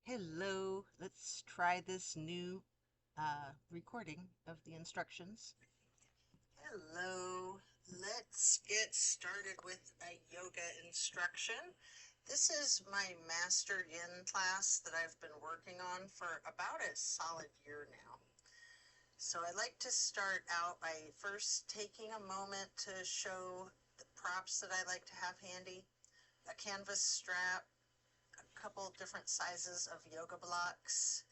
Hello, let's try this new recording of the instructions. Hello, let's get started with a yoga instruction. This is my Master Yin class that I've been working on for about a solid year now. So I like to start out by first taking a moment to show the props that I like to have handy, a canvas strap, couple different sizes of yoga blocks,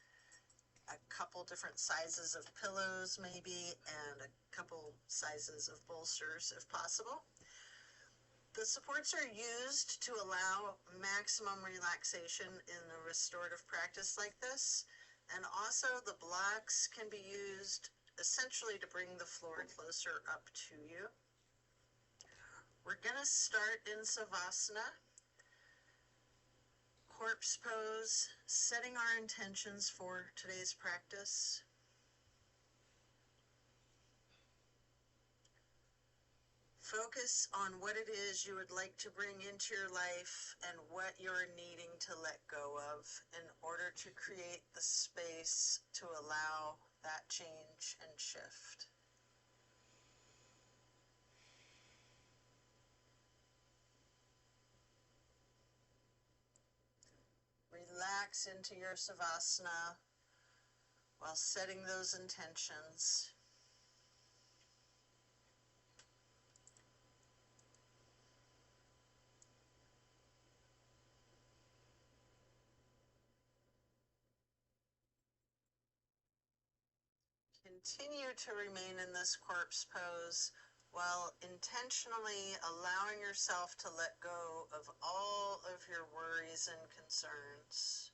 a couple different sizes of pillows maybe, and a couple sizes of bolsters if possible. The supports are used to allow maximum relaxation in a restorative practice like this, and also the blocks can be used essentially to bring the floor closer up to you. We're going to start in Savasana. Corpse pose, setting our intentions for today's practice. Focus on what it is you would like to bring into your life and what you're needing to let go of in order to create the space to allow that change and shift. Relax into your Savasana while setting those intentions. Continue to remain in this corpse pose while intentionally allowing yourself to let go of all of your worries and concerns.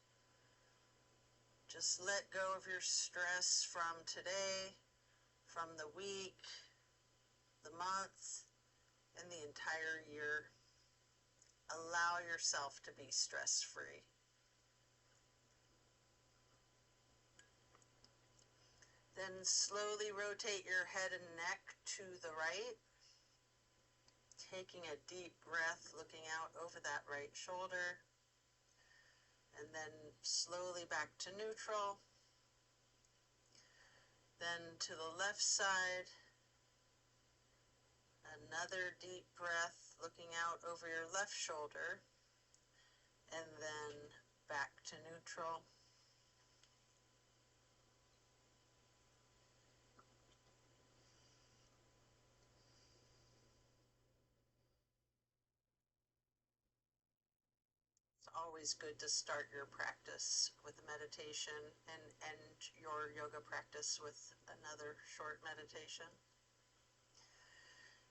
Just let go of your stress from today, from the week, the month, and the entire year. Allow yourself to be stress-free. Then slowly rotate your head and neck to the right, taking a deep breath, looking out over that right shoulder, and then slowly back to neutral. Then to the left side, another deep breath, looking out over your left shoulder, and then back to neutral. Always good to start your practice with meditation and end your yoga practice with another short meditation.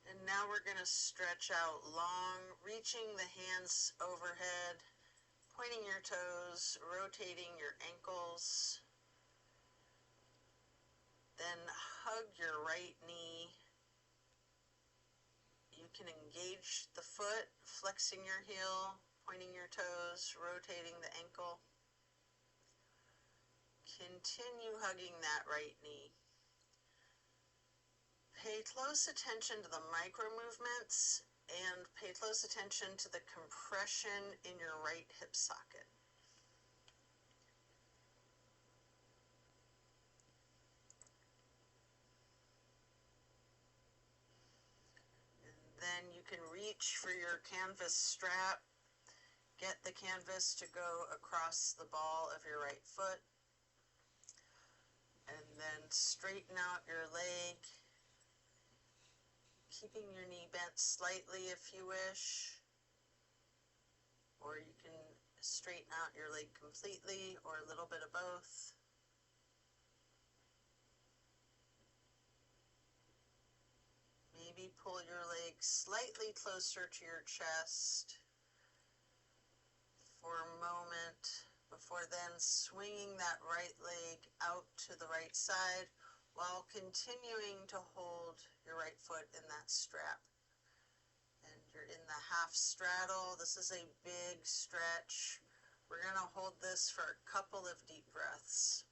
And now we're going to stretch out long, reaching the hands overhead, pointing your toes, rotating your ankles. Then hug your right knee. You can engage the foot, flexing your heel, pointing your toes, rotating the ankle. Continue hugging that right knee. Pay close attention to the micro movements and pay close attention to the compression in your right hip socket. And then you can reach for your canvas strap. Get the canvas to go across the ball of your right foot. And then straighten out your leg, keeping your knee bent slightly if you wish. Or you can straighten out your leg completely or a little bit of both. Maybe pull your leg slightly closer to your chest for a moment before then swinging that right leg out to the right side while continuing to hold your right foot in that strap. And you're in the half straddle. This is a big stretch. We're going to hold this for a couple of deep breaths.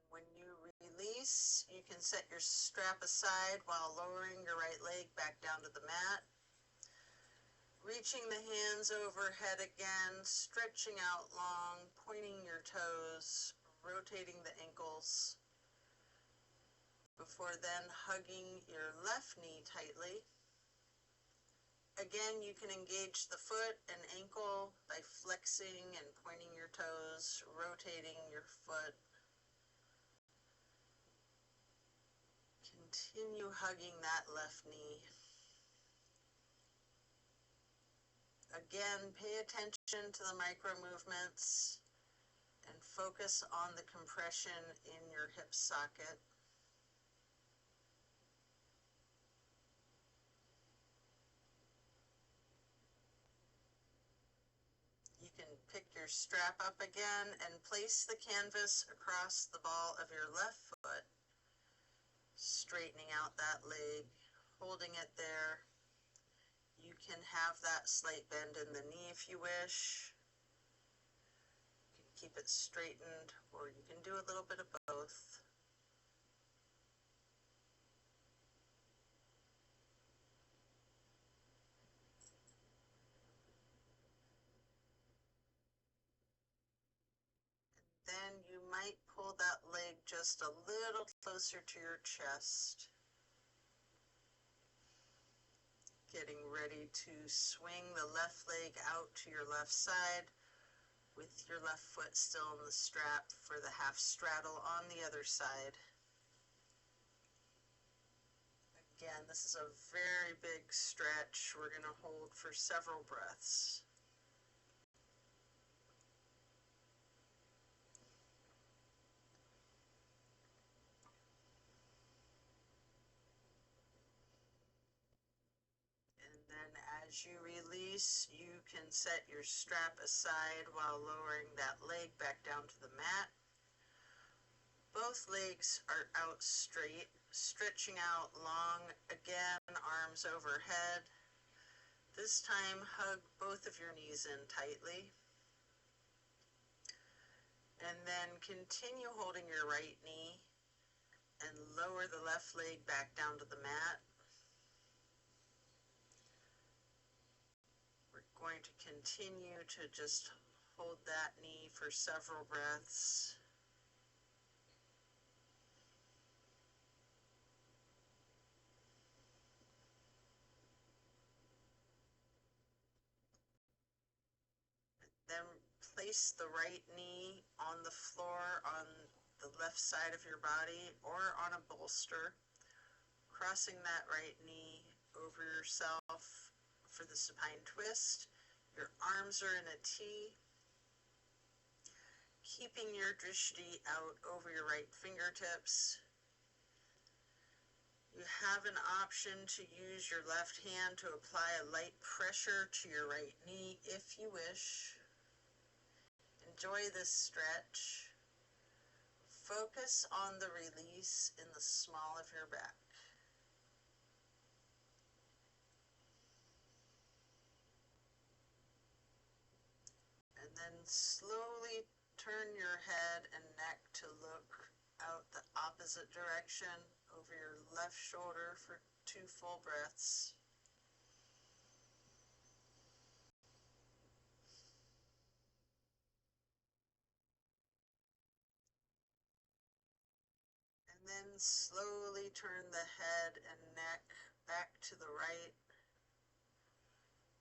When you release, release, you can set your strap aside while lowering your right leg back down to the mat. Reaching the hands overhead again, stretching out long, pointing your toes, rotating the ankles, before then hugging your left knee tightly. Again, you can engage the foot and ankle by flexing and pointing your toes, rotating your foot. Continue hugging that left knee. Again, pay attention to the micro movements and focus on the compression in your hip socket. You can pick your strap up again and place the canvas across the ball of your left foot, straightening out that leg, holding it there. You can have that slight bend in the knee if you wish. You can keep it straightened, or you can do a little bit of both. Then you might pull that leg just a little closer to your chest. Getting ready to swing the left leg out to your left side with your left foot still in the strap for the half straddle on the other side. Again, this is a very big stretch. We're going to hold for several breaths. And then as you release, you can set your strap aside while lowering that leg back down to the mat. Both legs are out straight, stretching out long, again, arms overhead. This time, hug both of your knees in tightly. And then continue holding your right knee and lower the left leg back down to the mat. We're going to continue to just hold that knee for several breaths. Then place the right knee on the floor on the left side of your body or on a bolster, crossing that right knee over yourself for the supine twist. Your arms are in a T, keeping your drishti out over your right fingertips. You have an option to use your left hand to apply a light pressure to your right knee if you wish. Enjoy this stretch. Focus on the release in the small of your back. And then slowly turn your head and neck to look out the opposite direction over your left shoulder for 2 full breaths. And then slowly turn the head and neck back to the right,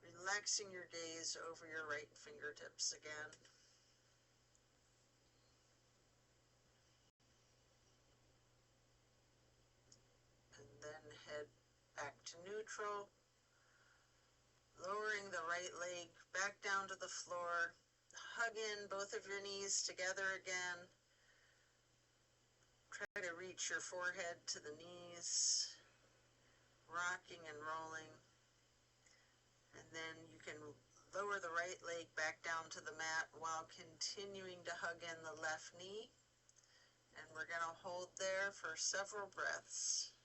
relaxing your gaze over your right fingertips again. And then head back to neutral, lowering the right leg back down to the floor. Hug in both of your knees together again. Try to reach your forehead to the knees, rocking and rolling. And then you can lower the right leg back down to the mat while continuing to hug in the left knee. And we're going to hold there for several breaths.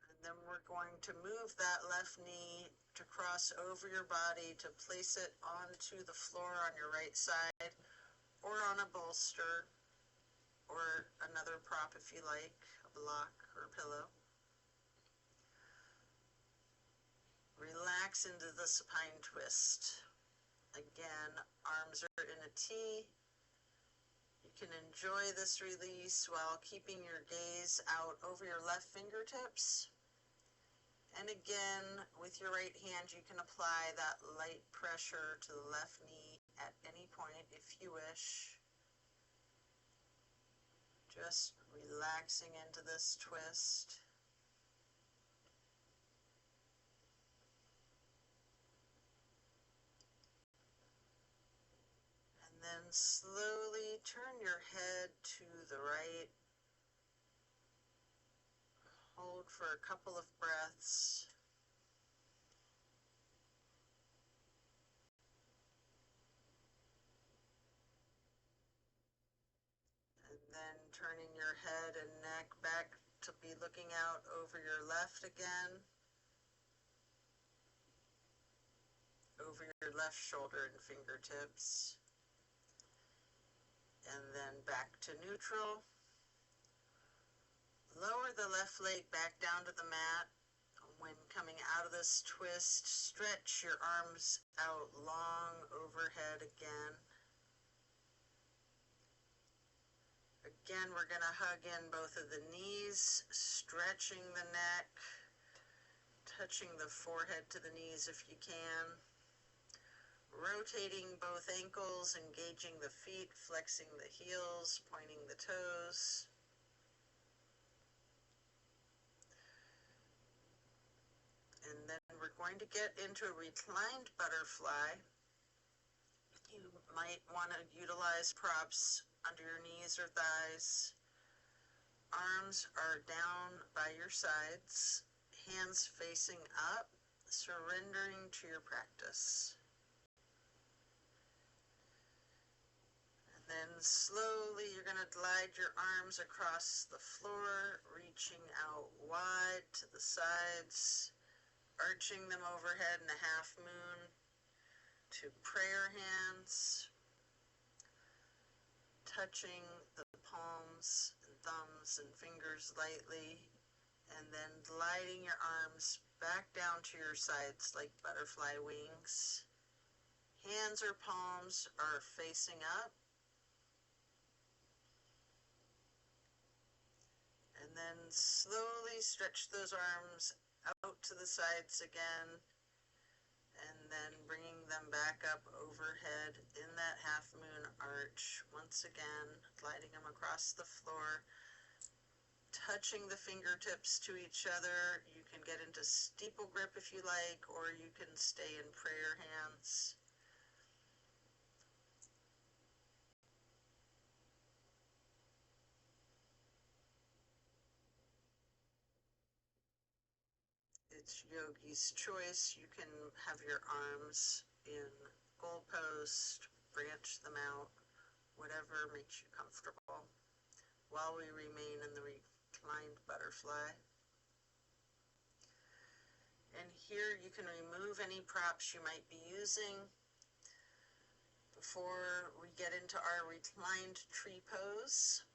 And then then we're going to move that left knee to cross over your body to place it onto the floor on your right side or on a bolster or another prop if you like, a block or a pillow. Relax into the supine twist. Again, arms are in a T. You can enjoy this release while keeping your gaze out over your left fingertips. And again, with your right hand, you can apply that light pressure to the left knee at any point if you wish. Just relaxing into this twist. And then slowly turn your head to the right. Hold for a couple of breaths. And then turning your head and neck back to be looking out over your left again. Over your left shoulder and fingertips. And then back to neutral. Lower the left leg back down to the mat. When coming out of this twist, stretch your arms out long overhead again. Again, we're going to hug in both of the knees, stretching the neck, touching the forehead to the knees if you can. Rotating both ankles, engaging the feet, flexing the heels, pointing the toes. And then we're going to get into a reclined butterfly. You might want to utilize props under your knees or thighs. Arms are down by your sides, hands facing up, surrendering to your practice. And then slowly you're going to glide your arms across the floor, reaching out wide to the sides, arching them overhead in a half moon to prayer hands, touching the palms and thumbs and fingers lightly, and then gliding your arms back down to your sides like butterfly wings. Hands or palms are facing up. And then slowly stretch those arms out to the sides again, and then bringing them back up overhead in that half moon arch. Once again, gliding them across the floor, touching the fingertips to each other. You can get into steeple grip if you like, or you can stay in prayer hands. It's yogi's choice. You can have your arms in goalpost, branch them out, whatever makes you comfortable, while we remain in the reclined butterfly. And here you can remove any props you might be using. Before we get into our reclined tree pose,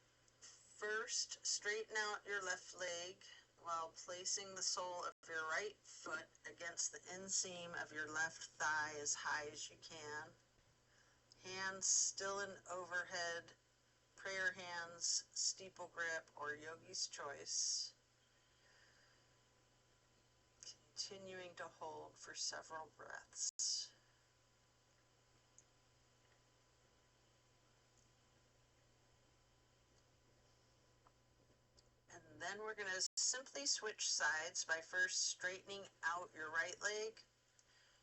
first straighten out your left leg while placing the sole of your right foot against the inseam of your left thigh as high as you can. Hands still in overhead, prayer hands, steeple grip, or yogi's choice. Continuing to hold for several breaths. And then we're going to simply switch sides by first straightening out your right leg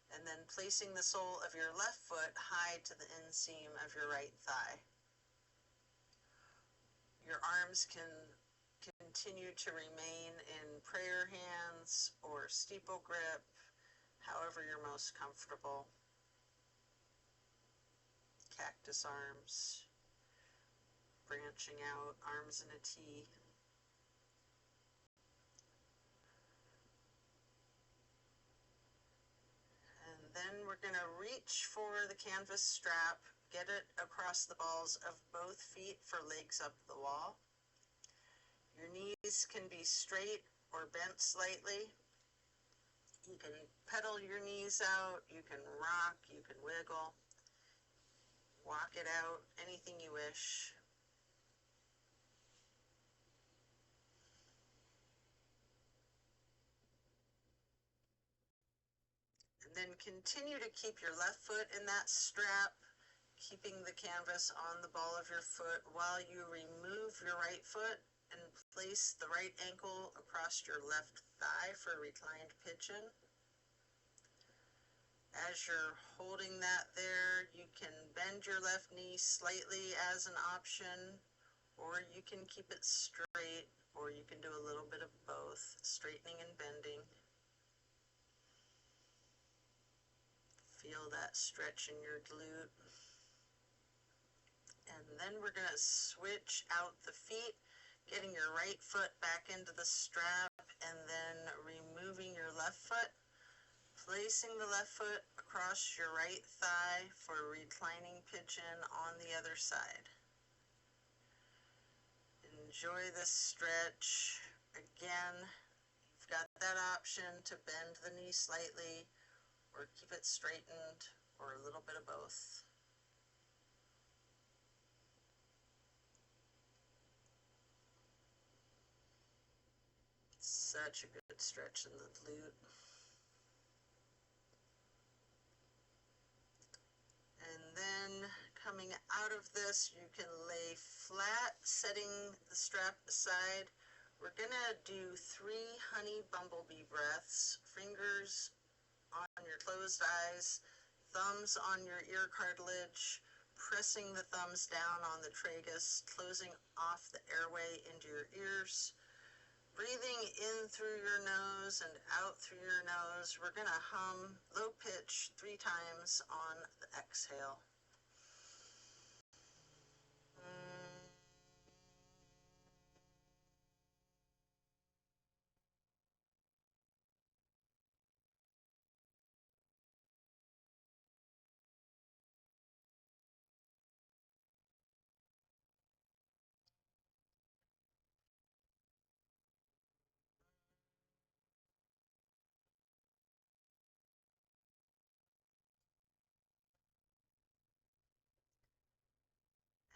and then placing the sole of your left foot high to the inseam of your right thigh. Your arms can continue to remain in prayer hands or steeple grip, however you're most comfortable. Cactus arms, branching out, arms in a T. we're going to reach for the canvas strap, get it across the balls of both feet for legs up the wall. Your knees can be straight or bent slightly. You can pedal your knees out, you can rock, you can wiggle, walk it out, anything you wish. And then continue to keep your left foot in that strap, keeping the canvas on the ball of your foot while you remove your right foot and place the right ankle across your left thigh for reclined pigeon. As you're holding that there, you can bend your left knee slightly as an option, or you can keep it straight, or you can do a little bit of both, straightening and bending. Feel that stretch in your glute. And then we're going to switch out the feet, getting your right foot back into the strap, and then removing your left foot, placing the left foot across your right thigh for reclining pigeon on the other side. Enjoy this stretch. Again, you've got that option to bend the knee slightly or keep it straightened, or a little bit of both. Such a good stretch in the glute. And then coming out of this, you can lay flat, setting the strap aside. We're gonna do 3 honey bumblebee breaths, fingers on your closed eyes, thumbs on your ear cartilage, pressing the thumbs down on the tragus, closing off the airway into your ears. Breathing in through your nose and out through your nose. We're going to hum low pitch 3 times on the exhale.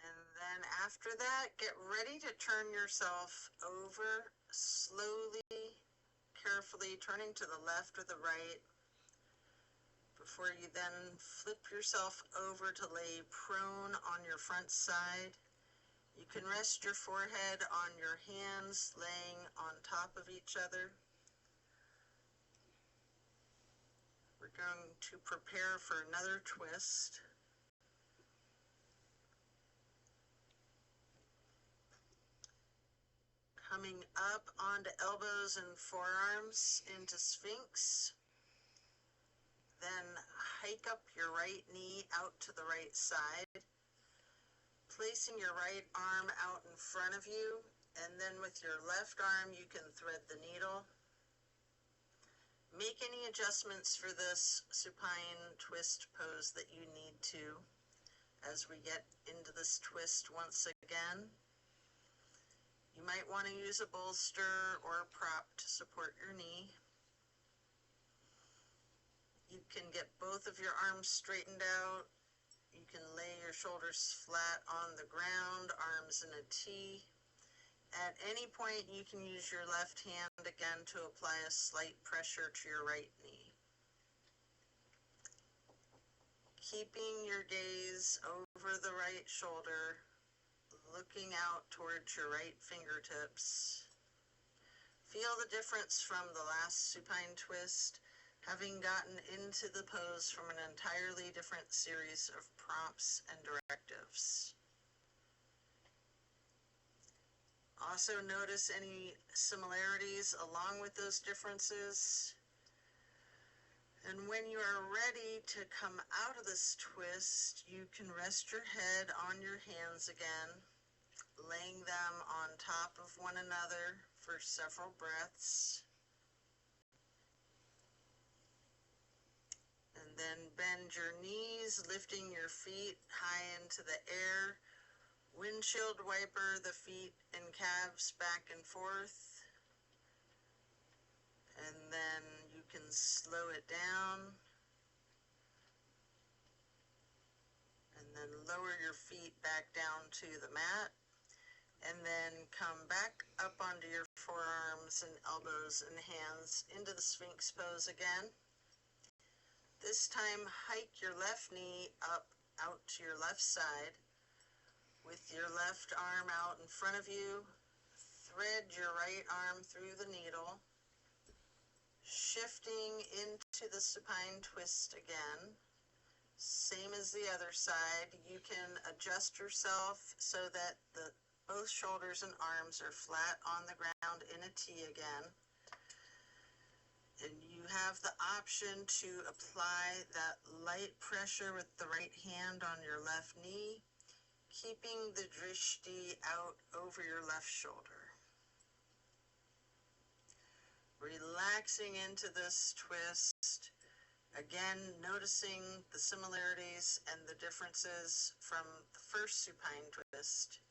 And then after that, get ready to turn yourself over slowly, carefully, turning to the left or the right, before you then flip yourself over to lay prone on your front side. You can rest your forehead on your hands, laying on top of each other. We're going to prepare for another twist. Coming up onto elbows and forearms into Sphinx. Then hike up your right knee out to the right side, placing your right arm out in front of you, and then with your left arm you can thread the needle. Make any adjustments for this supine twist pose that you need to as we get into this twist once again. You might want to use a bolster or a prop to support your knee. You can get both of your arms straightened out. You can lay your shoulders flat on the ground, arms in a T. At any point, you can use your left hand again to apply a slight pressure to your right knee. Keeping your gaze over the right shoulder, looking out towards your right fingertips. Feel the difference from the last supine twist, having gotten into the pose from an entirely different series of prompts and directives. Also notice any similarities along with those differences. And when you are ready to come out of this twist, you can rest your head on your hands again, laying them on top of one another for several breaths. And then bend Bend your knees, lifting your feet high into the air. Windshield wiper the feet and calves back and forth. And then you can slow it down. And then lower your feet back down to the mat. And then come back up onto your forearms and elbows and hands into the Sphinx pose again. This time, hike your left knee up out to your left side with your left arm out in front of you. Thread your right arm through the needle, shifting into the supine twist again. Same as the other side. You can adjust yourself so that both shoulders and arms are flat on the ground in a T again. And you have the option to apply that light pressure with the right hand on your left knee, keeping the drishti out over your left shoulder. Relaxing into this twist. Again, noticing the similarities and the differences from the first supine twist,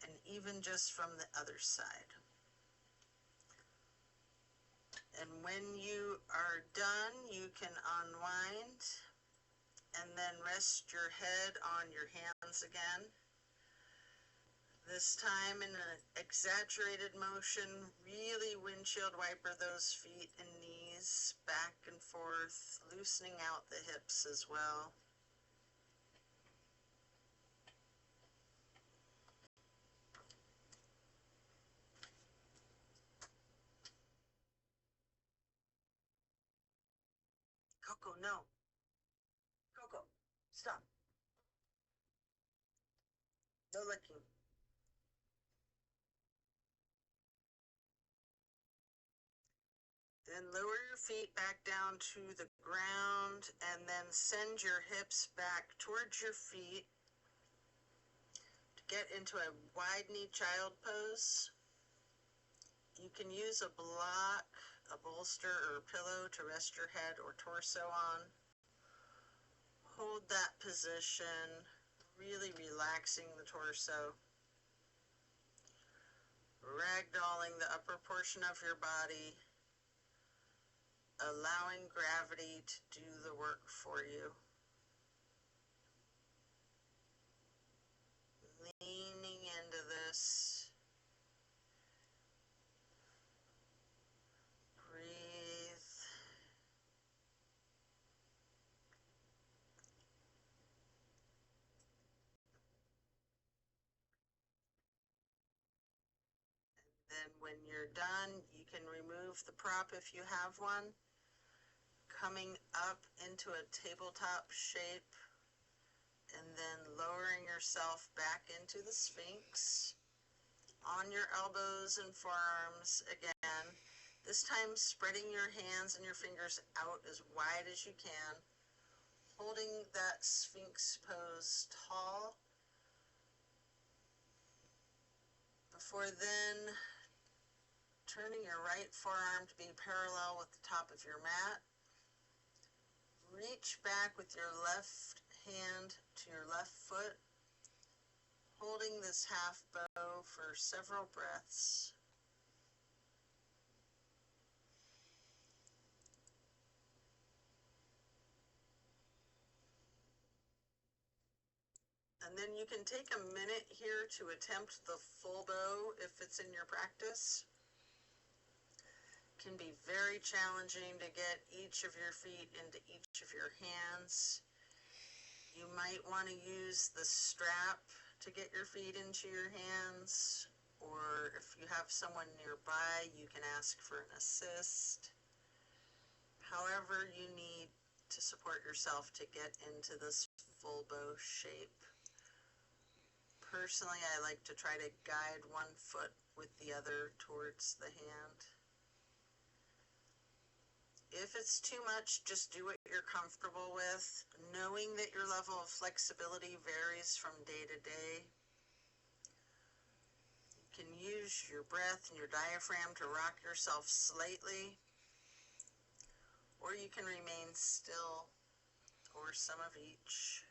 and even just from the other side. And when you are done, you can unwind and then rest your head on your hands again. This time in an exaggerated motion, really windshield wiper those feet and knees back and forth, loosening out the hips as well. Coco, no. Coco, stop. No licking. Then lower your feet back down to the ground and then send your hips back towards your feet to get into a wide knee child pose. You can use a block, a bolster, or a pillow to rest your head or torso on. Hold that position, really relaxing the torso. Ragdolling the upper portion of your body, allowing gravity to do the work for you. Leaning into this. Breathe. Then when you're done, you can remove the prop if you have one, coming up into a tabletop shape, and then lowering yourself back into the Sphinx on your elbows and forearms again. This time spreading your hands and your fingers out as wide as you can, holding that Sphinx pose tall. Before then, turning your right forearm to be parallel with the top of your mat. Reach back with your left hand to your left foot, holding this half bow for several breaths. And then you can take a minute here to attempt the full bow if it's in your practice. It can be very challenging to get each of your feet into each of your hands. You might want to use the strap to get your feet into your hands, or if you have someone nearby, you can ask for an assist. However you need to support yourself to get into this full bow shape. Personally, I like to try to guide one foot with the other towards the hand. If it's too much, just do what you're comfortable with, knowing that your level of flexibility varies from day to day. You can use your breath and your diaphragm to rock yourself slightly, or you can remain still or some of each.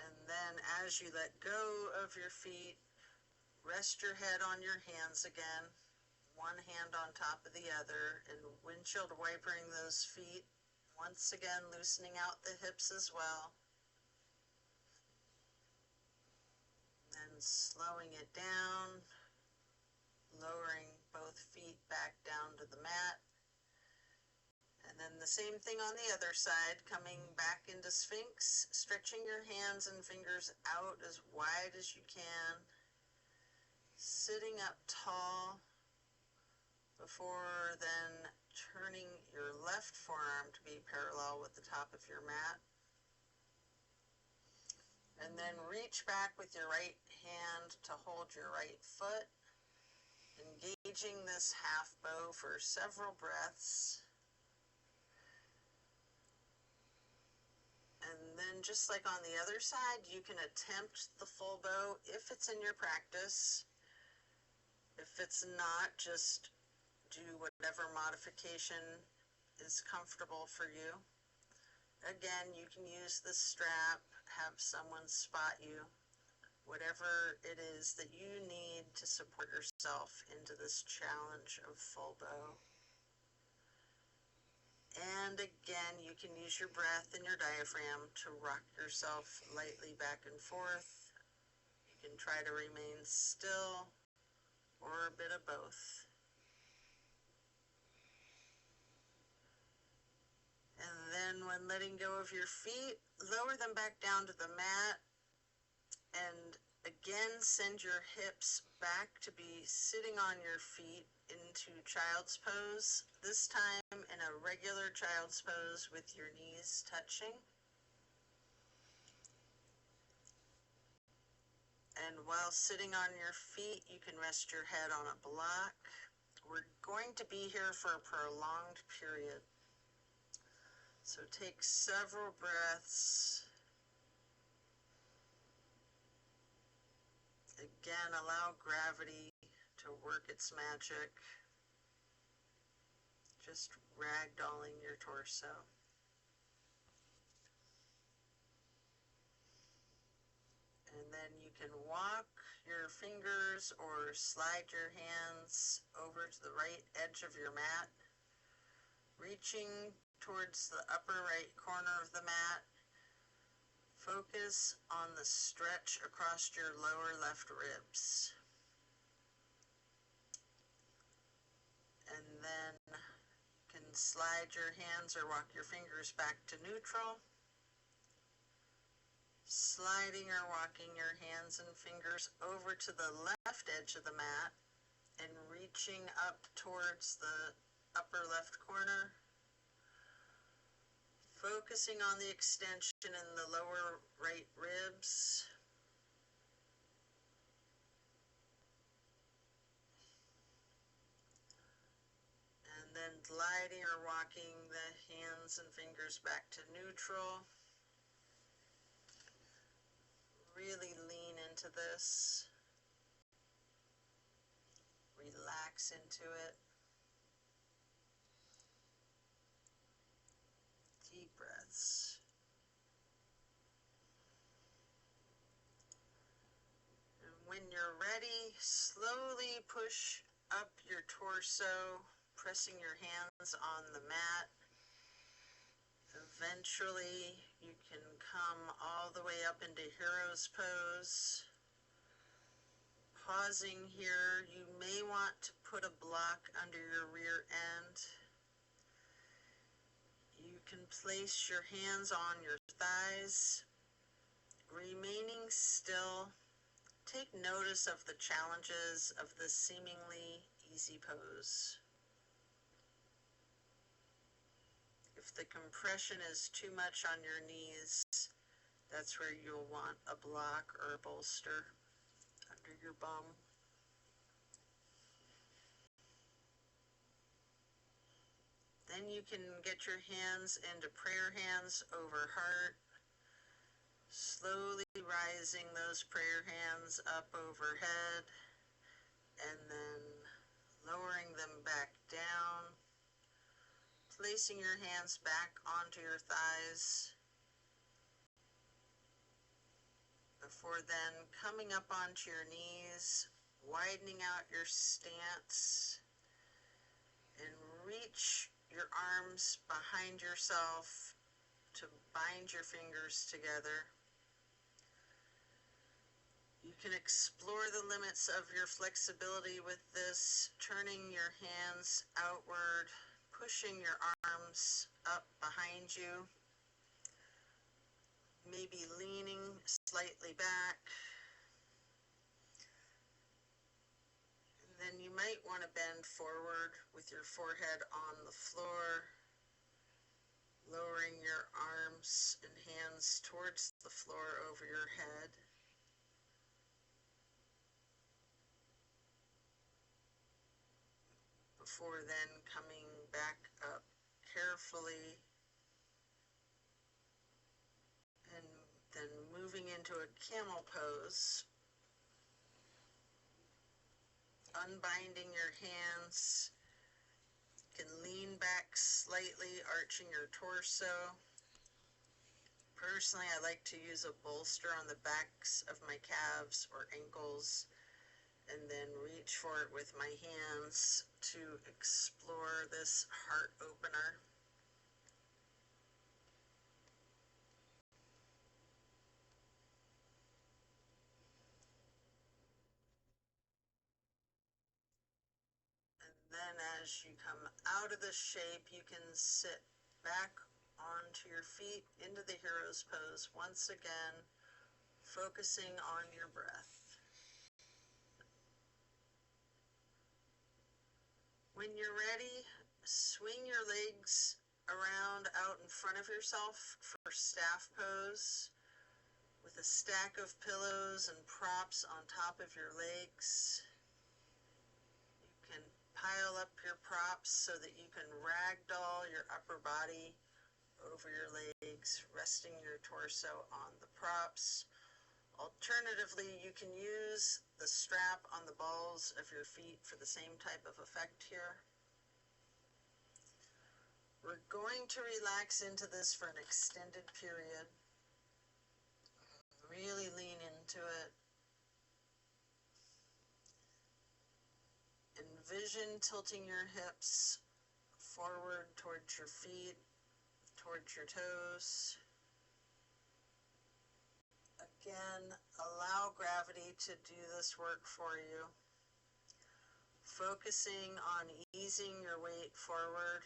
And then as you let go of your feet, rest your head on your hands again, one hand on top of the other, and windshield wipering those feet, once again loosening out the hips as well. Then slowing it down, lowering both feet back down to the mat. And then the same thing on the other side, coming back into Sphinx, stretching your hands and fingers out as wide as you can, sitting up tall before then turning your left forearm to be parallel with the top of your mat. And then reach back with your right hand to hold your right foot, engaging this half bow for several breaths. And then just like on the other side, you can attempt the full bow if it's in your practice. If it's not, just do whatever modification is comfortable for you. Again, you can use the strap, have someone spot you, whatever it is that you need to support yourself into this challenge of full bow. And again, you can use your breath and your diaphragm to rock yourself lightly back and forth. You can try to remain still or a bit of both. And then when letting go of your feet, lower them back down to the mat. And again, send your hips back to be sitting on your feet into child's pose, this time in a regular child's pose with your knees touching. And while sitting on your feet, you can rest your head on a block. We're going to be here for a prolonged period. So take several breaths. Again, allow gravity to work its magic, just ragdolling your torso. And then you can walk your fingers or slide your hands over to the right edge of your mat, reaching towards the upper right corner of the mat. Focus on the stretch across your lower left ribs. And then you can slide your hands or walk your fingers back to neutral. Sliding or walking your hands and fingers over to the left edge of the mat and reaching up towards the upper left corner. Focusing on the extension in the lower right ribs. And then gliding or walking the hands and fingers back to neutral. Really lean into this. Relax into it. Deep breaths. And when you're ready, slowly push up your torso, pressing your hands on the mat. Eventually, you can come all the way up into hero's pose. Pausing here, you may want to put a block under your rear end. You can place your hands on your thighs. Remaining still, take notice of the challenges of this seemingly easy pose. If the compression is too much on your knees, that's where you'll want a block or a bolster under your bum. Then you can get your hands into prayer hands over heart, slowly rising those prayer hands up overhead, and then lowering them back down, placing your hands back onto your thighs before then coming up onto your knees, widening out your stance, and reach your arms behind yourself to bind your fingers together. You can explore the limits of your flexibility with this, turning your hands outward, pushing your arms up behind you, maybe leaning slightly back. And then you might want to bend forward with your forehead on the floor, lowering your arms and hands towards the floor over your head. Before then coming back up carefully and then moving into a camel pose, unbinding your hands. You can lean back slightly, arching your torso. Personally, I like to use a bolster on the backs of my calves or ankles and then reach for it with my hands to explore this heart opener. And then as you come out of this shape, you can sit back onto your feet into the hero's pose once again, focusing on your breath. When you're ready, swing your legs around out in front of yourself for staff pose with a stack of pillows and props on top of your legs. You can pile up your props so that you can ragdoll your upper body over your legs, resting your torso on the props. Alternatively, you can use the strap on the balls of your feet for the same type of effect here. We're going to relax into this for an extended period. Really lean into it. Envision tilting your hips forward towards your feet, towards your toes. Again, allow gravity to do this work for you. Focusing on easing your weight forward,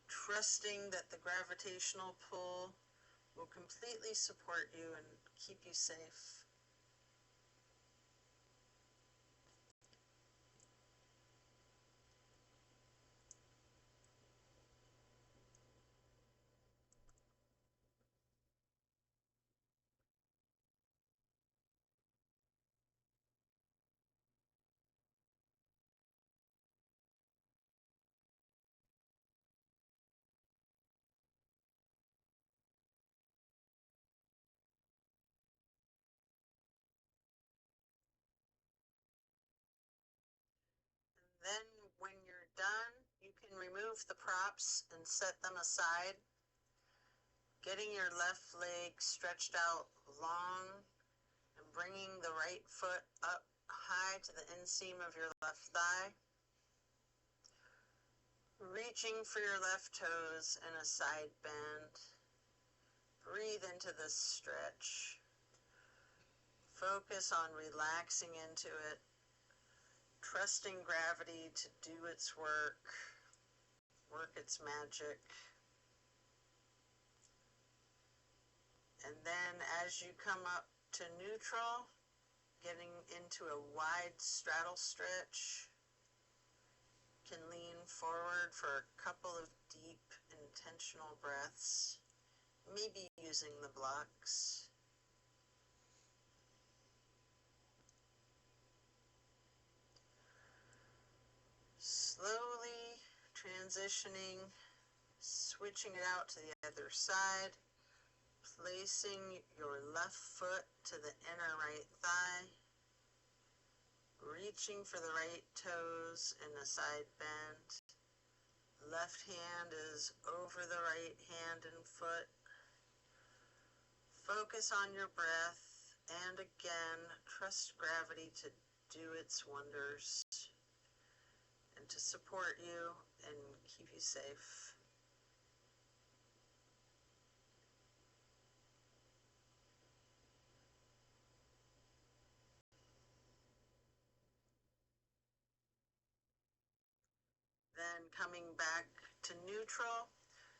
trusting that the gravitational pull will completely support you and keep you safe. Then when you're done, you can remove the props and set them aside, getting your left leg stretched out long and bringing the right foot up high to the inseam of your left thigh. Reaching for your left toes in a side bend. Breathe into this stretch. Focus on relaxing into it, trusting gravity to do its work its magic. And then as you come up to neutral, getting into a wide straddle stretch, can lean forward for a couple of deep, intentional breaths, maybe using the blocks. Slowly transitioning, switching it out to the other side, placing your left foot to the inner right thigh, reaching for the right toes in a side bend, Left hand is over the right hand and foot. Focus on your breath, and again, trust gravity to do its wonders and to support you and keep you safe. Then coming back to neutral,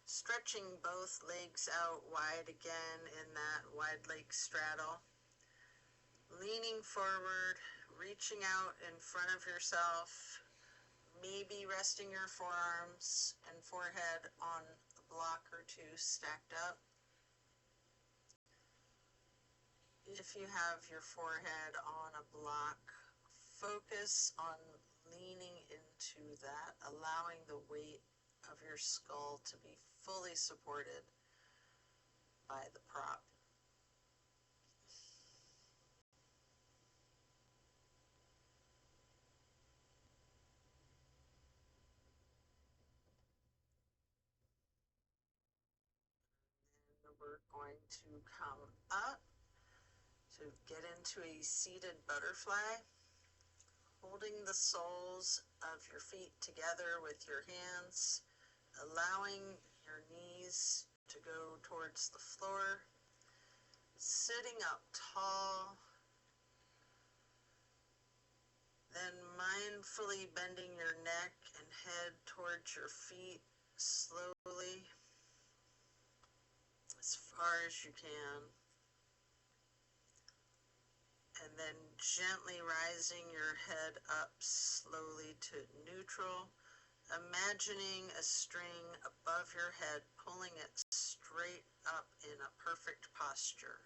stretching both legs out wide again in that wide leg straddle. Leaning forward, reaching out in front of yourself, maybe resting your forearms and forehead on a block or two stacked up. If you have your forehead on a block, focus on leaning into that, allowing the weight of your skull to be fully supported by the prop. And we're going to come up to get into a seated butterfly, holding the soles of your feet together with your hands, allowing your knees to go towards the floor, sitting up tall, then mindfully bending your neck and head towards your feet slowly, as far as you can. And then gently rising your head up slowly to neutral, imagining a string above your head, pulling it straight up in a perfect posture.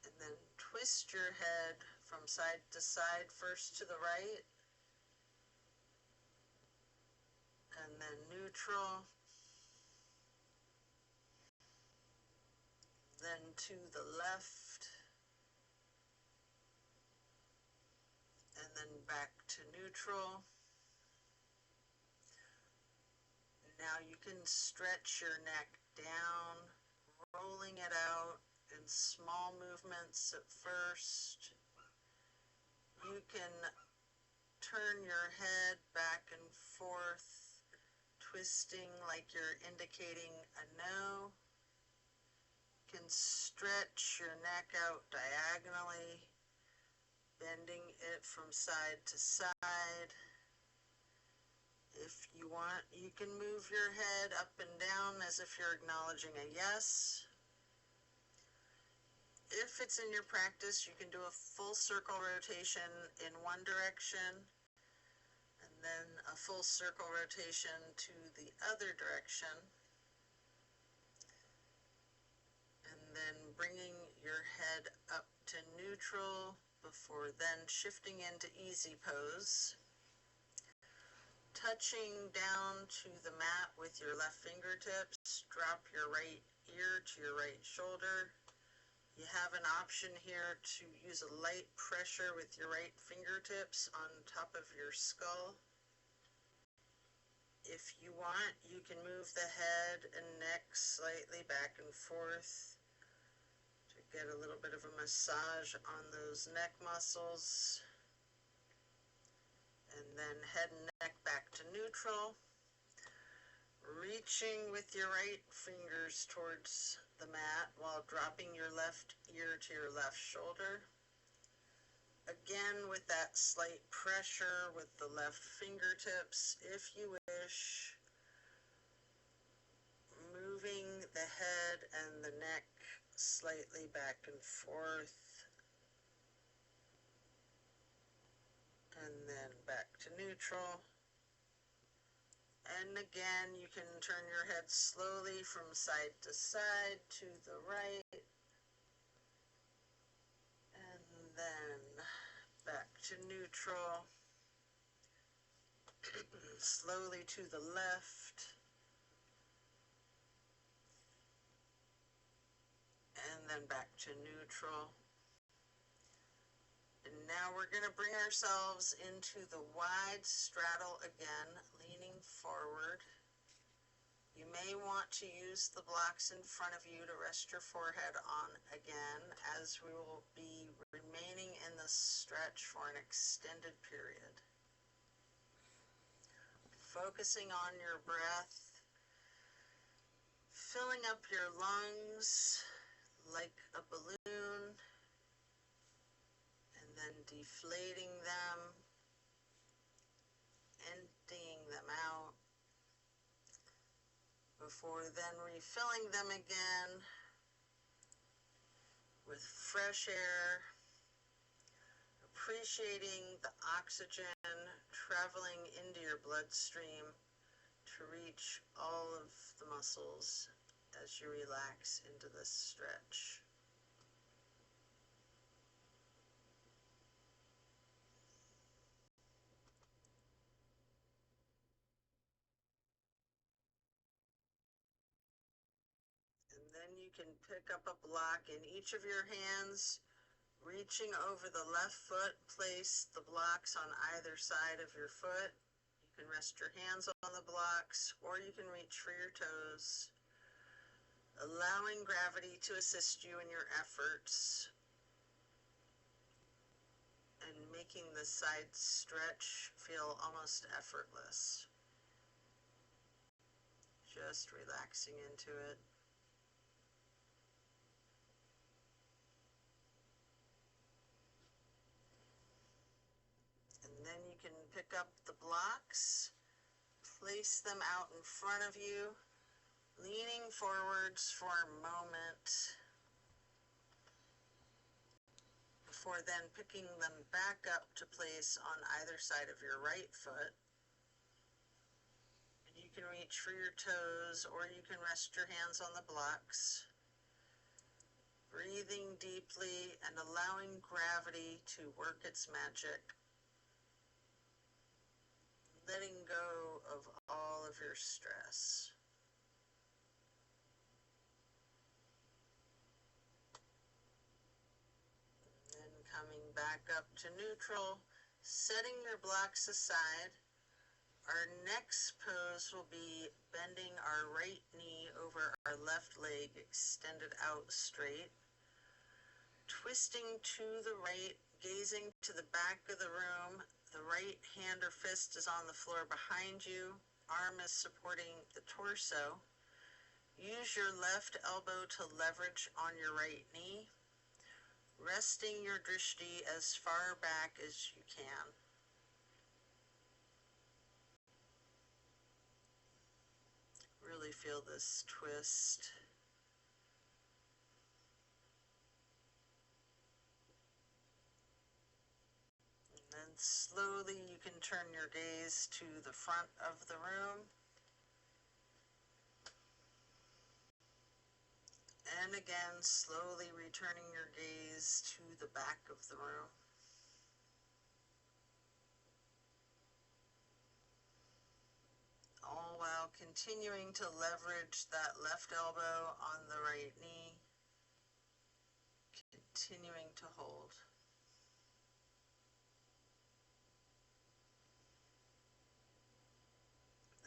And then twist your head from side to side, first to the right, and then neutral, then to the left, and then back to neutral. Now you can stretch your neck down, rolling it out in small movements at first. You can turn your head back and forth, twisting like you're indicating a no. You can stretch your neck out diagonally, bending it from side to side. If you want, you can move your head up and down as if you're acknowledging a yes. If it's in your practice, you can do a full circle rotation in one direction, and then a full circle rotation to the other direction. And then bringing your head up to neutral before then shifting into easy pose. Touching down to the mat with your left fingertips, drop your right ear to your right shoulder. You have an option here to use a light pressure with your right fingertips on top of your skull. If you want, you can move the head and neck slightly back and forth to get a little bit of a massage on those neck muscles. And then head and neck back to neutral. Reaching with your right fingers towards the mat while dropping your left ear to your left shoulder. Again, with that slight pressure with the left fingertips, if you wish. Moving the head and the neck slightly back and forth. And then back to neutral. And again, you can turn your head slowly from side to side to the right. And then back to neutral. Slowly to the left. And then back to neutral. And And now we're going to bring ourselves into the wide straddle again, leaning forward. You may want to use the blocks in front of you to rest your forehead on again, as we will be remaining in the stretch for an extended period. Focusing on your breath, filling up your lungs like a balloon, and then deflating them, emptying them out, before then refilling them again with fresh air, appreciating the oxygen traveling into your bloodstream to reach all of the muscles as you relax into this stretch. And then you can pick up a block in each of your hands, reaching over the left foot. Place the blocks on either side of your foot. You can rest your hands on the blocks, or you can reach for your toes, allowing gravity to assist you in your efforts and making the side stretch feel almost effortless. Just relaxing into it. And then you can pick up the blocks, place them out in front of you, leaning forwards for a moment, before then picking them back up to place on either side of your right foot. And you can reach for your toes, or you can rest your hands on the blocks. Breathing deeply and allowing gravity to work its magic. Letting go of all of your stress. Then coming back up to neutral, setting your blocks aside. Our next pose will be bending our right knee over our left leg, extended out straight. Twisting to the right, gazing to the back of the room. The right hand or fist is on the floor behind you. Arm is supporting the torso. Use your left elbow to leverage on your right knee, resting your drishti as far back as you can. Really feel this twist. And then slowly you can turn your gaze to the front of the room. And again, slowly returning your gaze to the back of the room. All while continuing to leverage that left elbow on the right knee. Continuing to hold.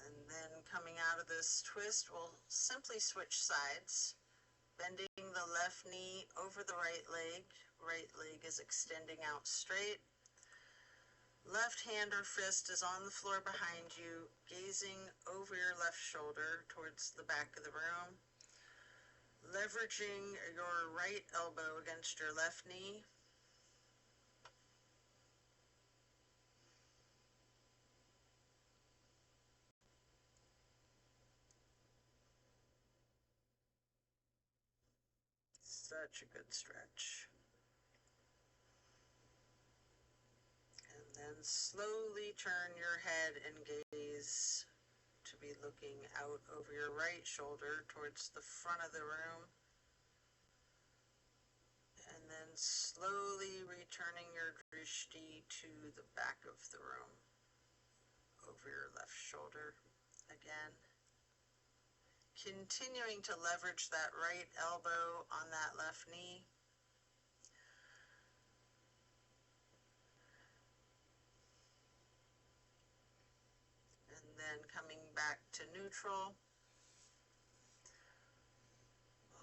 And then coming out of this twist, we'll simply switch sides. Bending the left knee over the right leg. Right leg is extending out straight. Left hand or fist is on the floor behind you, gazing over your left shoulder towards the back of the room. Leveraging your right elbow against your left knee. Such a good stretch. And then slowly turn your head and gaze to be looking out over your right shoulder towards the front of the room. And then slowly returning your drishti to the back of the room, over your left shoulder again. Continuing to leverage that right elbow on that left knee. neutral.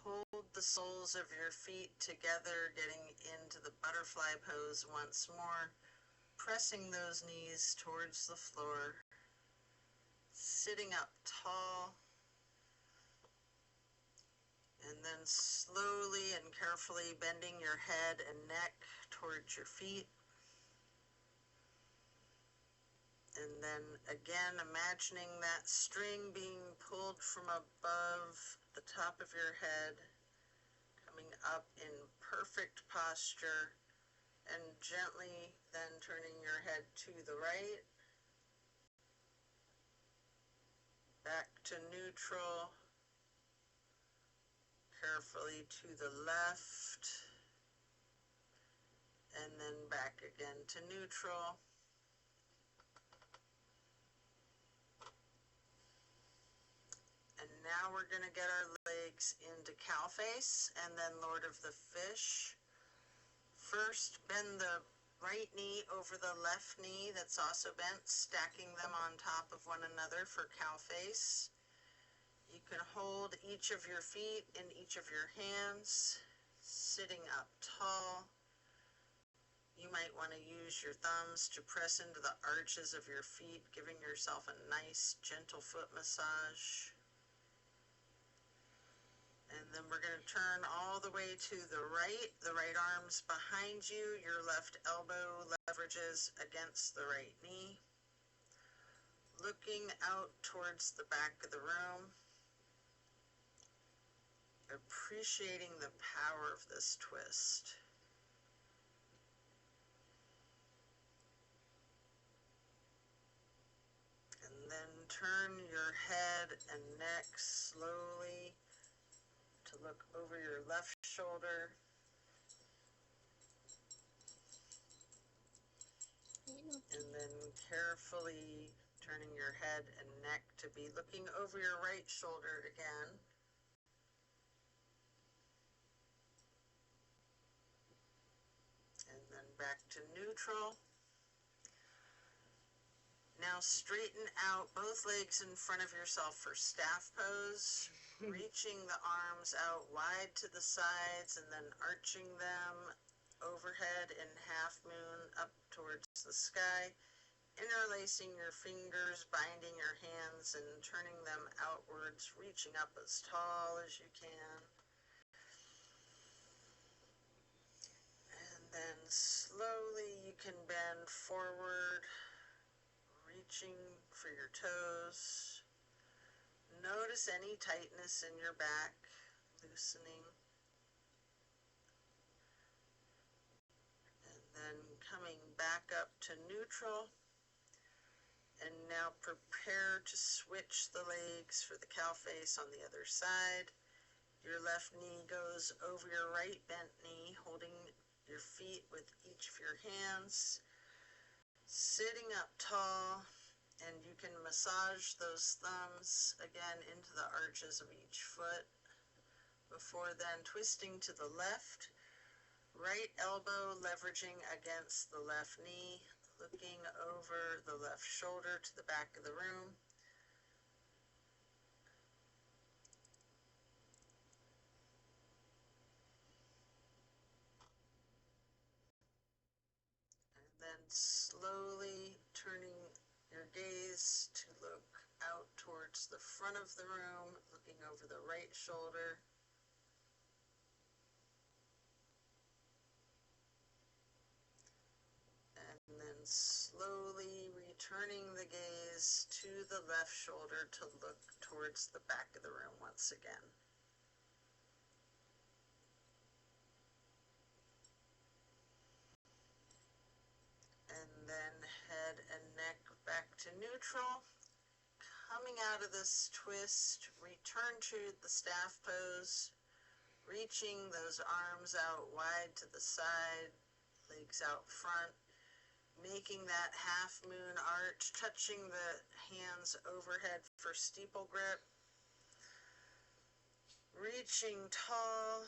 Hold the soles of your feet together, getting into the butterfly pose once more, pressing those knees towards the floor, sitting up tall, and then slowly and carefully bending your head and neck towards your feet. And then again, imagining that string being pulled from above the top of your head, coming up in perfect posture, and gently then turning your head to the right, back to neutral, carefully to the left, and then back again to neutral. And now we're going to get our legs into cow face and then Lord of the Fish. First, bend the right knee over the left knee that's also bent, stacking them on top of one another for cow face. You can hold each of your feet in each of your hands, sitting up tall. You might want to use your thumbs to press into the arches of your feet, giving yourself a nice, gentle foot massage. And then we're going to turn all the way to the right arm's behind you, your left elbow leverages against the right knee. Looking out towards the back of the room, appreciating the power of this twist. And then turn your head and neck slowly to look over your left shoulder. And then carefully turning your head and neck to be looking over your right shoulder again. And then back to neutral. Now straighten out both legs in front of yourself for staff pose, reaching the arms out wide to the sides and then arching them overhead in half moon up towards the sky, interlacing your fingers, binding your hands and turning them outwards, reaching up as tall as you can. And then slowly you can bend forward, reaching for your toes. Notice any tightness in your back, loosening. And then coming back up to neutral. And now prepare to switch the legs for the cow face on the other side. Your left knee goes over your right bent knee, holding your feet with each of your hands. Sitting up tall, and you can massage those thumbs again into the arches of each foot before then twisting to the left, right elbow leveraging against the left knee, looking over the left shoulder to the back of the room. And then slowly turning your gaze to look out towards the front of the room, looking over the right shoulder. And then slowly returning the gaze to the left shoulder to look towards the back of the room once again. And then head and neck back to neutral. Coming out of this twist, return to the staff pose, reaching those arms out wide to the side, legs out front, making that half moon arch, touching the hands overhead for steeple grip, reaching tall,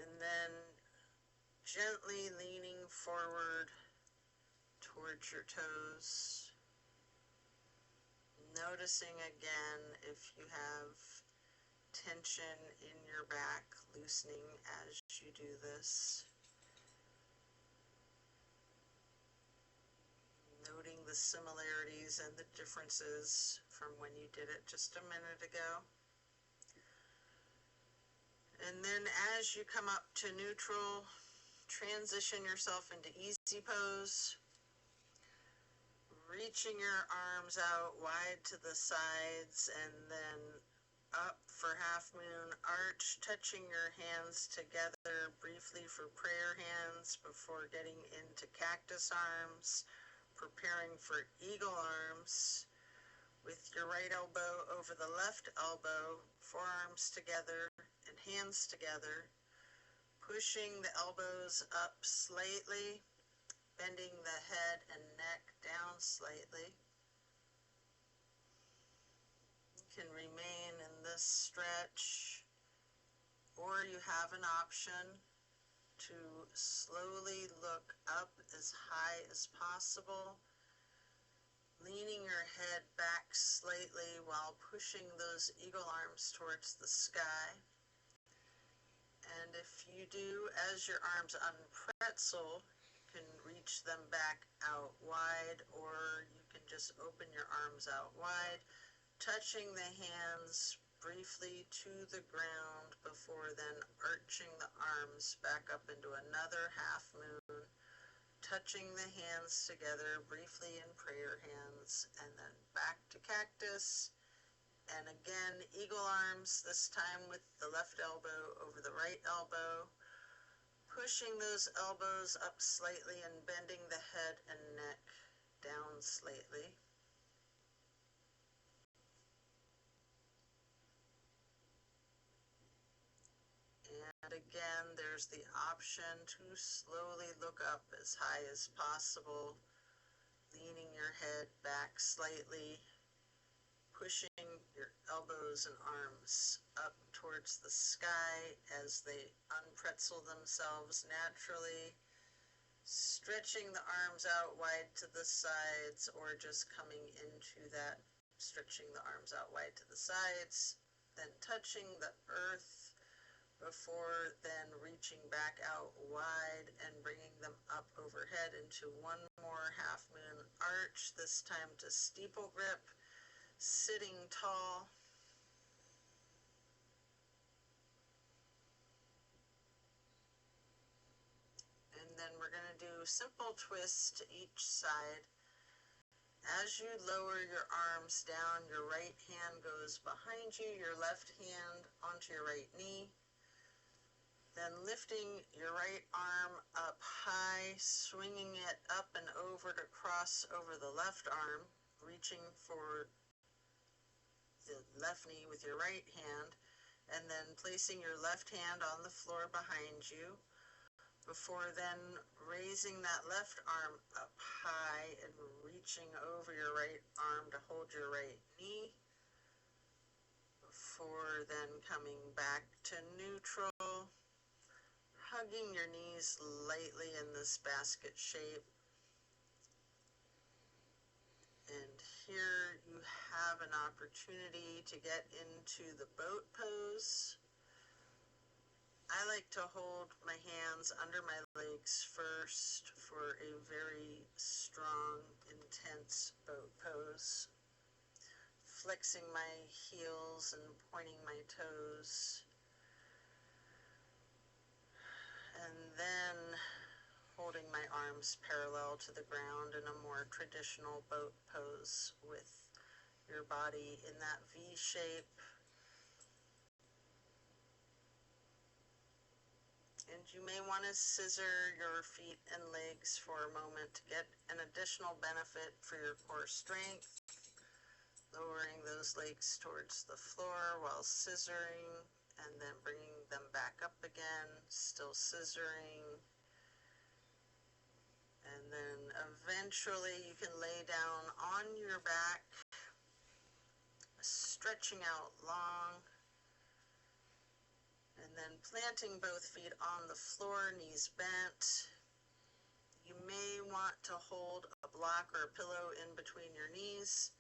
and then gently leaning forward towards your toes. Noticing again if you have tension in your back, loosening as you do this. Noting the similarities and the differences from when you did it just a minute ago. And then as you come up to neutral, transition yourself into easy pose, reaching your arms out wide to the sides and then up for half moon arch, touching your hands together briefly for prayer hands before getting into cactus arms, preparing for eagle arms with your right elbow over the left elbow, forearms together and hands together, pushing the elbows up slightly, bending the head and neck down slightly. You can remain in this stretch, or you have an option to slowly look up as high as possible, leaning your head back slightly while pushing those eagle arms towards the sky. And if you do, as your arms unpretzel, you can reach them back out wide, or you can just open your arms out wide, touching the hands briefly to the ground before then arching the arms back up into another half moon, touching the hands together briefly in prayer hands, and then back to cactus. And again, eagle arms, this time with the left elbow over the right elbow, pushing those elbows up slightly and bending the head and neck down slightly. And again, there's the option to slowly look up as high as possible, leaning your head back slightly, pushing your elbows and arms up towards the sky as they unpretzel themselves naturally, stretching the arms out wide to the sides, or just coming into that, stretching the arms out wide to the sides, then touching the earth before then reaching back out wide and bringing them up overhead into one more half moon arch, this time to steeple grip, sitting tall. And then we're going to do simple twists to each side. As you lower your arms down, your right hand goes behind you, your left hand onto your right knee. Then lifting your right arm up high, swinging it up and over to cross over the left arm, reaching for the left knee with your right hand, and then placing your left hand on the floor behind you, before then raising that left arm up high and reaching over your right arm to hold your right knee, before then coming back to neutral, hugging your knees lightly in this basket shape. And here you have an opportunity to get into the boat pose. I like to hold my hands under my legs first for a very strong, intense boat pose. Flexing my heels and pointing my toes. And then holding my arms parallel to the ground in a more traditional boat pose with your body in that V shape. And you may want to scissor your feet and legs for a moment to get an additional benefit for your core strength. Lowering those legs towards the floor while scissoring, and then bringing them back up again, still scissoring. And then eventually you can lay down on your back, stretching out long, and then planting both feet on the floor, knees bent. You may want to hold a block or a pillow in between your knees,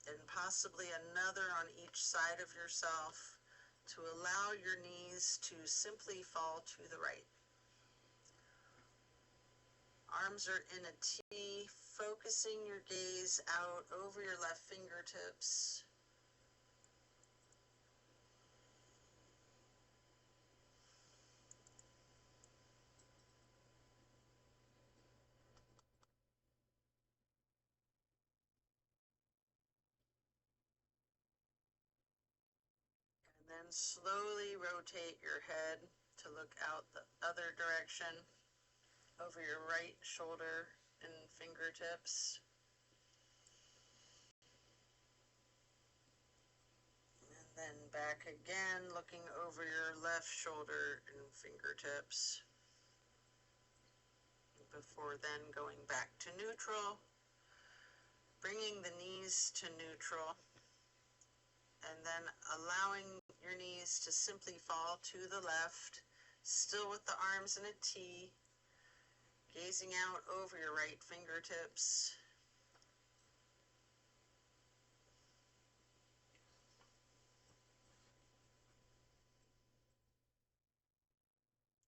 and possibly another on each side of yourself to allow your knees to simply fall to the right. Arms are in a T, focusing your gaze out over your left fingertips. And then slowly rotate your head to look out the other direction over your right shoulder and fingertips. And then back again, looking over your left shoulder and fingertips. Before then going back to neutral, bringing the knees to neutral, and then allowing your knees to simply fall to the left, still with the arms in a T, gazing out over your right fingertips.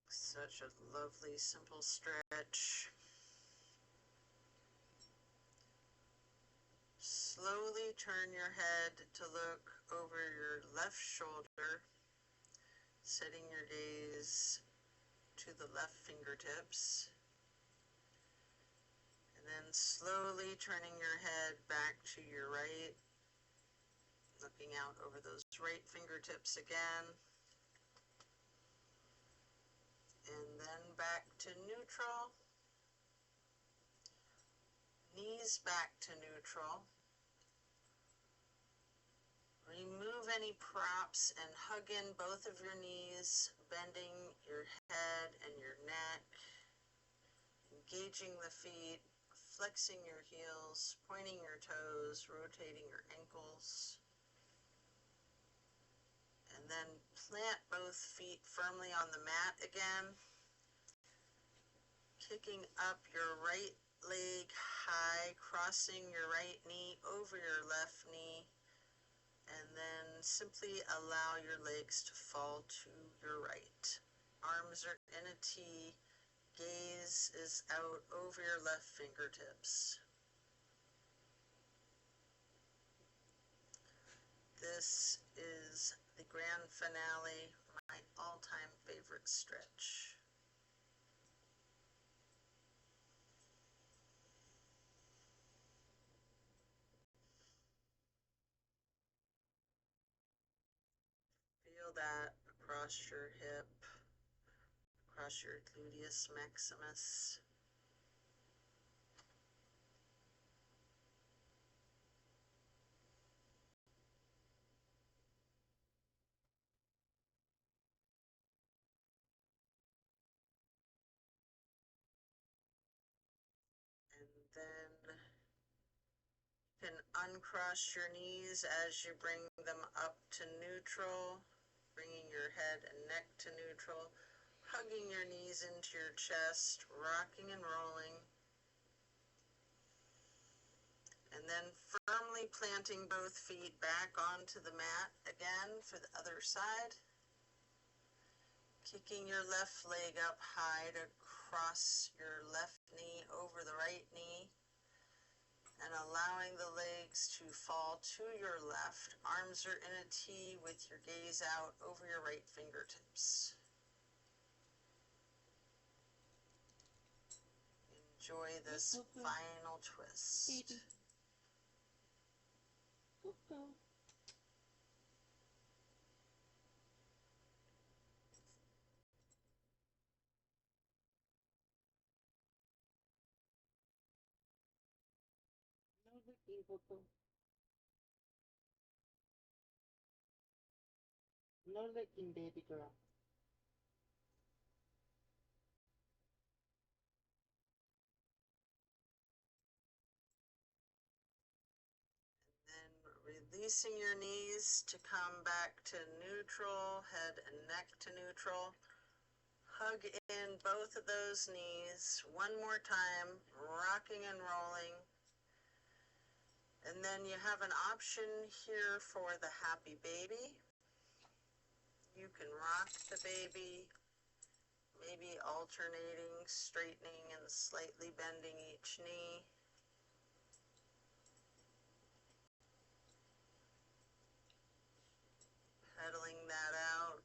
Such a lovely, simple stretch. Slowly turn your head to look over your left shoulder, setting your gaze to the left fingertips. And then slowly turning your head back to your right, looking out over those right fingertips again. And then back to neutral. Knees back to neutral. Remove any props and hug in both of your knees, bending your head and your neck, engaging the feet, flexing your heels, pointing your toes, rotating your ankles. And then plant both feet firmly on the mat again, kicking up your right leg high, crossing your right knee over your left knee, and then simply allow your legs to fall to your right. Arms are in a T, gaze is out over your left fingertips. This is the grand finale, my all-time favorite stretch. Feel that across your hip, across your gluteus maximus. And then you can uncross your knees as you bring them up to neutral, bringing your head and neck to neutral, hugging your knees into your chest, rocking and rolling. And then firmly planting both feet back onto the mat again for the other side. Kicking your left leg up high to cross your left knee over the right knee. And allowing the legs to fall to your left. Arms are in a T with your gaze out over your right fingertips. Enjoy this final twist. Baby. Coco. No licking, Coco. No licking, baby girl. Then releasing your knees to come back to neutral, head and neck to neutral. Hug in both of those knees one more time, rocking and rolling. And then you have an option here for the happy baby. You can rock the baby, maybe alternating, straightening, and slightly bending each knee. Pedaling that out.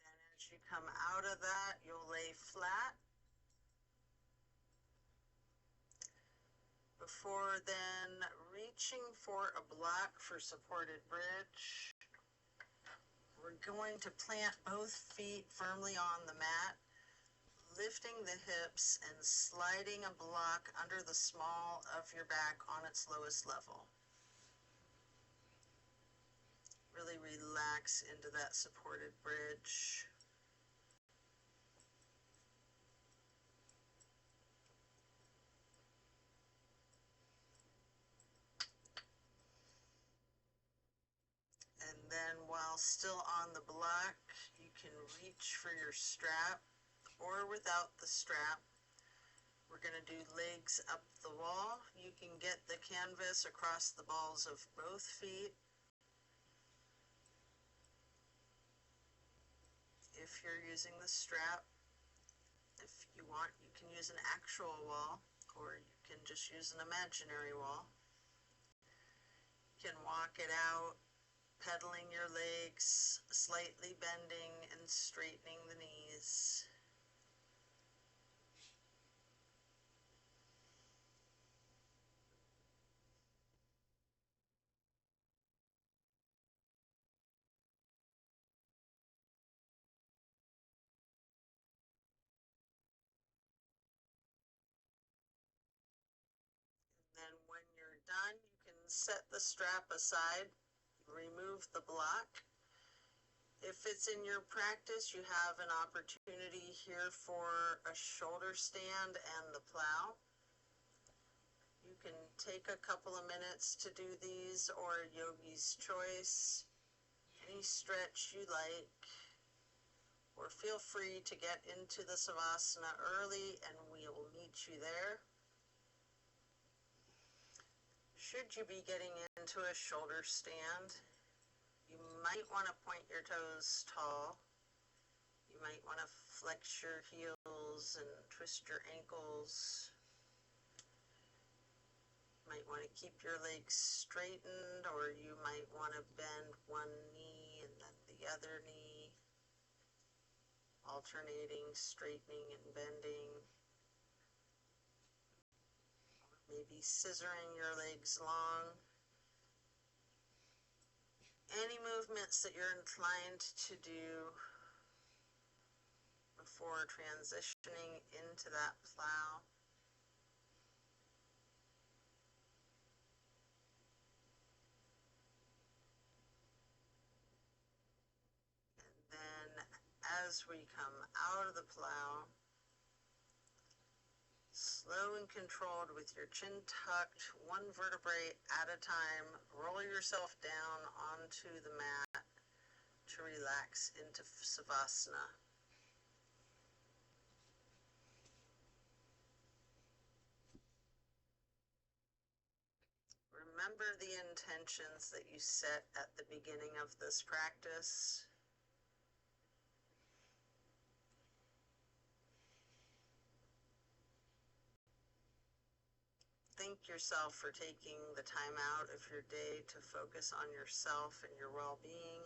And as you come out of that, you'll lay flat. Before then reaching for a block for supported bridge, we're going to plant both feet firmly on the mat, lifting the hips and sliding a block under the small of your back on its lowest level. Really relax into that supported bridge. And then while still on the block, you can reach for your strap or without the strap. We're going to do legs up the wall. You can get the canvas across the balls of both feet. If you're using the strap, if you want, you can use an actual wall or you can just use an imaginary wall. You can walk it out, pedaling your legs, slightly bending and straightening the knees. Then when you're done, you can set the strap aside, remove the block. If it's in your practice, you have an opportunity here for a shoulder stand and the plow. You can take a couple of minutes to do these, or yogi's choice, any stretch you like, or feel free to get into the savasana early and we will meet you there. Should you be getting into a shoulder stand, you might want to point your toes tall. You might want to flex your heels and twist your ankles. You might want to keep your legs straightened, or you might want to bend one knee and then the other knee, alternating, straightening and bending. Maybe scissoring your legs long. Any movements that you're inclined to do before transitioning into that plow. And then as we come out of the plow, slow and controlled with your chin tucked, one vertebrae at a time, roll yourself down onto the mat to relax into savasana. Remember the intentions that you set at the beginning of this practice. Thank yourself for taking the time out of your day to focus on yourself and your well-being.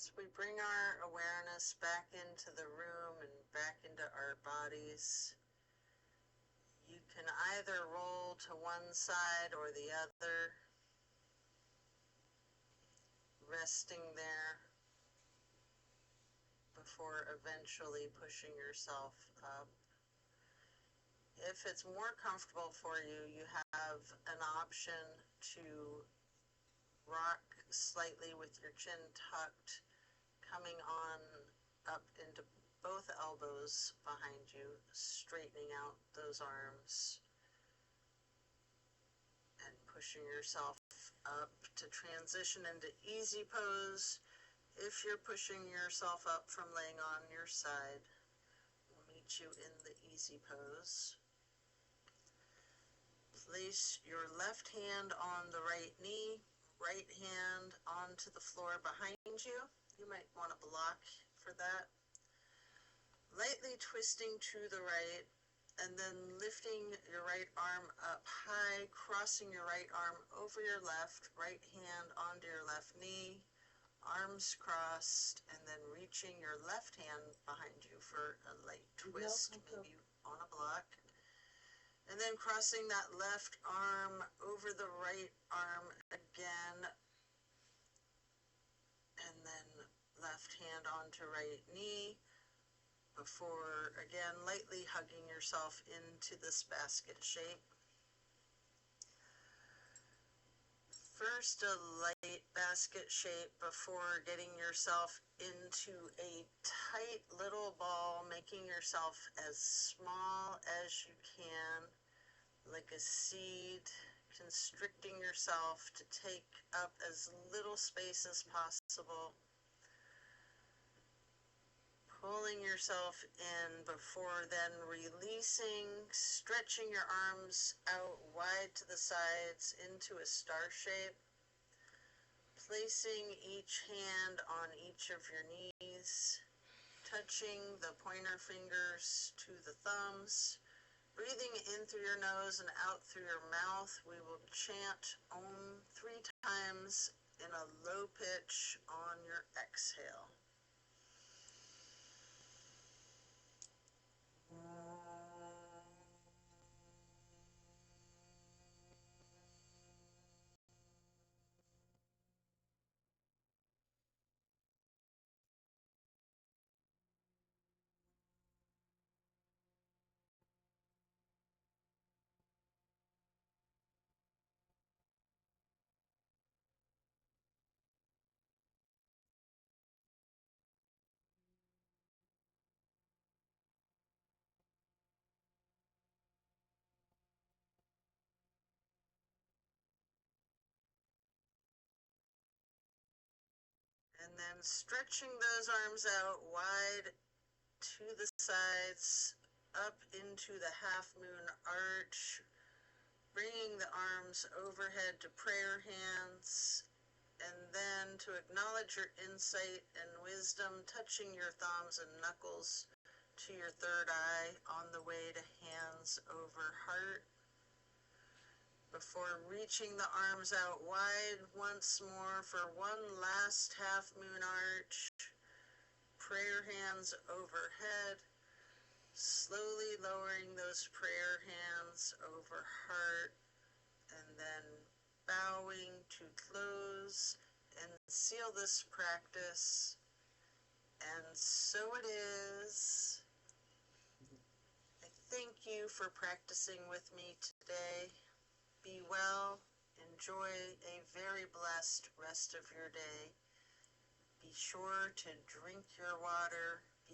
As we bring our awareness back into the room and back into our bodies, you can either roll to one side or the other, resting there before eventually pushing yourself up. If it's more comfortable for you, you have an option to rock slightly with your chin tucked, coming on up into both elbows behind you, straightening out those arms and pushing yourself up to transition into easy pose. If you're pushing yourself up from laying on your side, we'll meet you in the easy pose. Place your left hand on the right knee, right hand onto the floor behind you. You might want to block for that. Lightly twisting to the right, and then lifting your right arm up high, crossing your right arm over your left, right hand onto your left knee, arms crossed, and then reaching your left hand behind you for a light twist, maybe on a block. And then crossing that left arm over the right arm again, and then left hand onto right knee, before again lightly hugging yourself into this basket shape. First a light basket shape before getting yourself into a tight little ball, making yourself as small as you can, like a seed, constricting yourself to take up as little space as possible. Pulling yourself in before then releasing, stretching your arms out wide to the sides into a star shape. Placing each hand on each of your knees, touching the pointer fingers to the thumbs. Breathing in through your nose and out through your mouth, we will chant Om 3 times in a low pitch on your exhale. And then stretching those arms out wide to the sides, up into the half moon arch, bringing the arms overhead to prayer hands, and then to acknowledge your insight and wisdom, touching your thumbs and knuckles to your third eye on the way to hands over heart. Before reaching the arms out wide once more for one last half moon arch, prayer hands overhead, slowly lowering those prayer hands over heart, and then bowing to close and seal this practice. And so it is. I thank you for practicing with me today. Be well. Enjoy a very blessed rest of your day. Be sure to drink your water